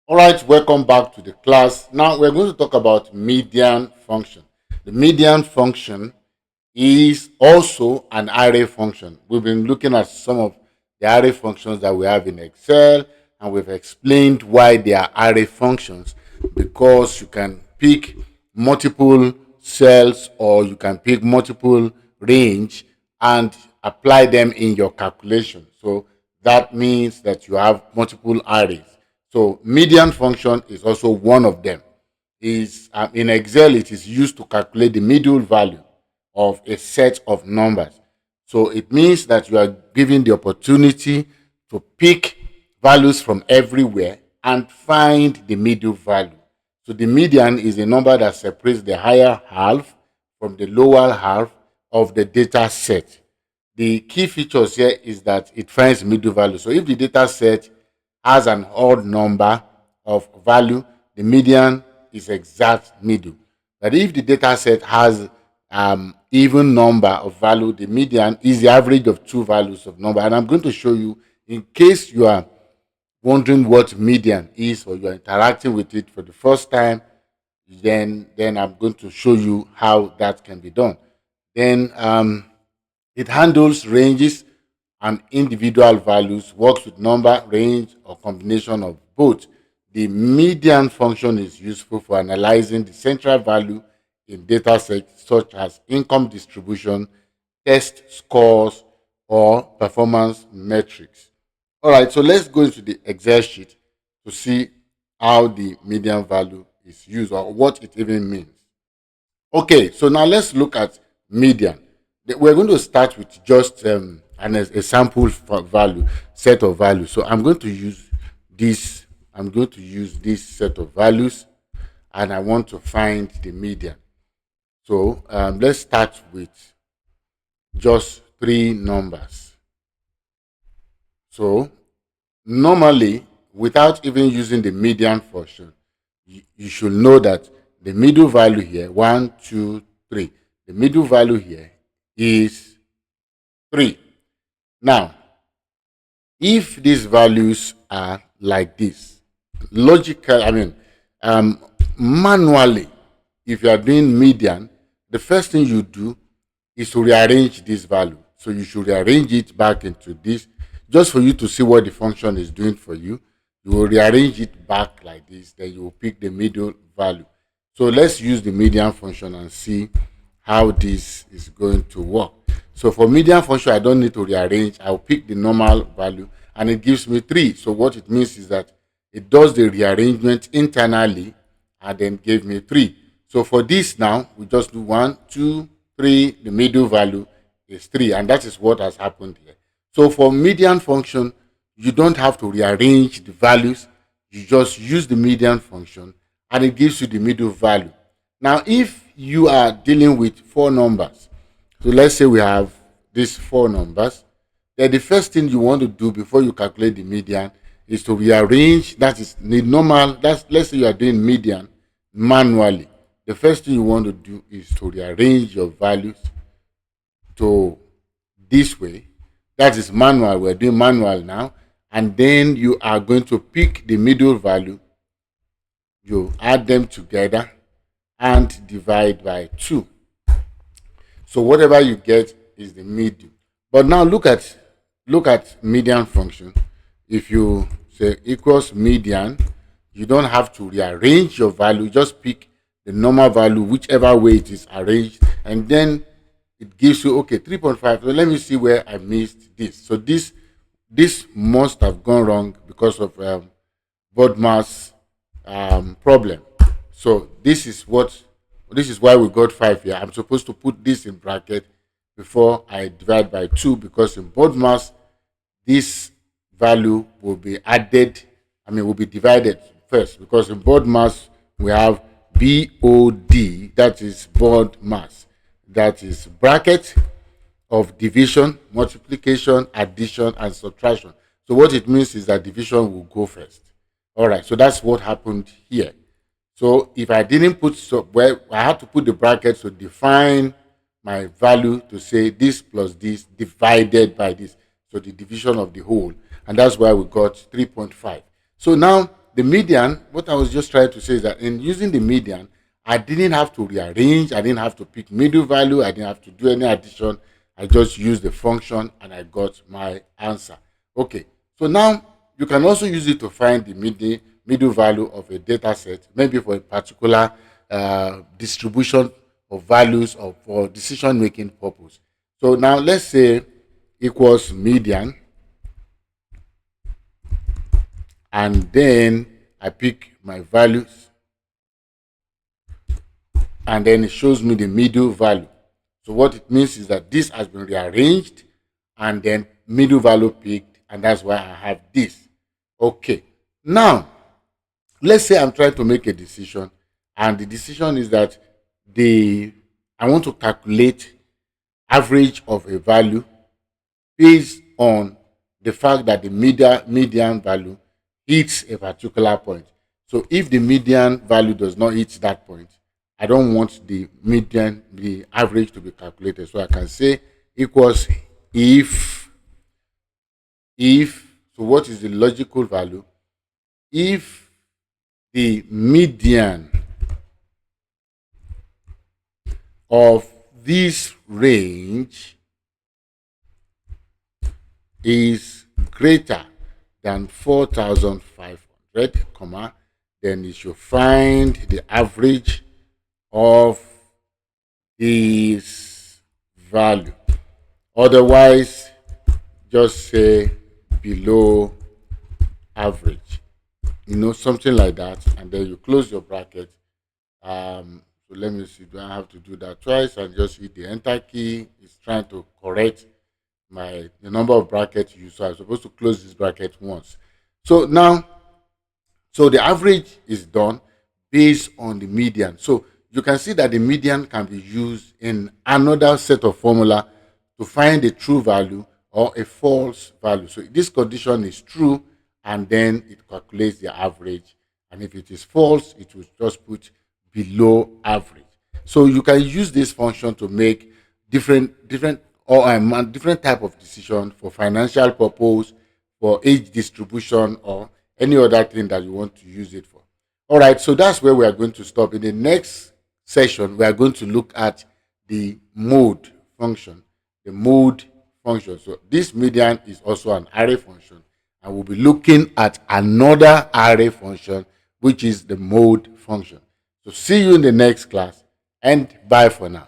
All right, welcome back to the class. Now we're going to talk about median function. The median function is also an array function. We've been looking at some of the array functions that we have in Excel, and we've explained why they are array functions, because you can pick multiple cells or you can pick multiple range and apply them in your calculation. So that means that you have multiple arrays. So median function is also one of them. Is in Excel, it is used to calculate the middle value of a set of numbers. So it means that you are given the opportunity to pick values from everywhere and find the middle value. So the median is a number that separates the higher half from the lower half of the data set. The key features here is that it finds middle value. So if the data set has an odd number of value, the median is exact middle. But if the data set has even number of value, the median is the average of two values of number. And I'm going to show you, in case you are wondering what median is or you are interacting with it for the first time, then I'm going to show you how that can be done. Then it handles ranges and individual values, works with number, range, or combination of both. The median function is useful for analyzing the central value in data sets such as income distribution, test scores, or performance metrics. All right, so let's go into the Excel sheet to see how the median value is used or what it even means. Okay, so now let's look at median. We're going to start with just a sample value, set of values. So I'm going to use this. I'm going to use this set of values, and I want to find the median. So let's start with just three numbers. So normally, without even using the median function, you should know that the middle value here, 1, 2, 3. The middle value here is 3. Now, if these values are like this, manually, if you are doing median, the first thing you do is to rearrange this value. So you should rearrange it back into this, just for you to see what the function is doing for you. You will rearrange it back like this, then you will pick the middle value. So let's use the median function and see how this is going to work. So for median function, I don't need to rearrange. I'll pick the normal value and it gives me 3. So what it means is that it does the rearrangement internally and then gave me 3. So for this now, we just do 1, 2, 3. The middle value is 3, and that is what has happened here. So for median function, you don't have to rearrange the values. You just use the median function and it gives you the middle value. Now, if you are dealing with 4 numbers, so let's say we have these 4 numbers, then the first thing you want to do before you calculate the median is to rearrange. That is the normal. Let's say you are doing median manually. The first thing you want to do is to rearrange your values to this way. That is manual. We're doing manual now. And then you are going to pick the middle value. You add them together and divide by 2. So whatever you get is the median. But now look at median function. If you say equals median, you don't have to rearrange your value. Just pick the normal value, whichever way it is arranged, and then it gives you 3.5. So let me see where I missed this. So this must have gone wrong because of BODMAS problem. So this is why we got 5 here. I'm supposed to put this in bracket before I divide by 2, because in BODMAS this value will be will be divided first, because in BODMAS we have BOD, that is BODMAS, that is bracket of division, multiplication, addition, and subtraction. So what it means is that division will go first. All right, so that's what happened here. So if I didn't put, I had to put the brackets to define my value, to say this plus this divided by this. So the division of the whole. And that's why we got 3.5. So now the median, what I was just trying to say is that in using the median, I didn't have to rearrange, I didn't have to pick middle value, I didn't have to do any addition. I just used the function and I got my answer. Okay, so now you can also use it to find the middle value of a data set, maybe for a particular distribution of values or for decision making purpose. So now let's say equals median, and then I pick my values, and then it shows me the middle value. So what it means is that this has been rearranged and then middle value picked, and that's why I have this. Okay, now let's say I'm trying to make a decision, and the decision is that I want to calculate average of a value based on the fact that the median value hits a particular point. So if the median value does not hit that point, I don't want the average to be calculated. So I can say equals if, so what is the logical value? If the median of this range is greater than 4,500, comma, then you should find the average of this value. Otherwise, just say below average, something like that, and then you close your bracket. So let me see, do I have to do that twice? And just hit the enter key. It's trying to correct the number of brackets you use. So I'm supposed to close this bracket once. So now, so the average is done based on the median. So you can see that the median can be used in another set of formula to find a true value or a false value. So this condition is true, and then it calculates the average. And if it is false, it will just put below average. So you can use this function to make different type of decision for financial purpose, for age distribution, or any other thing that you want to use it for. All right, so that's where we are going to stop. In the next session, we are going to look at the mode function. The mode function. So this median is also an array function, and we'll be looking at another array function, which is the mode function. So see you in the next class, and bye for now.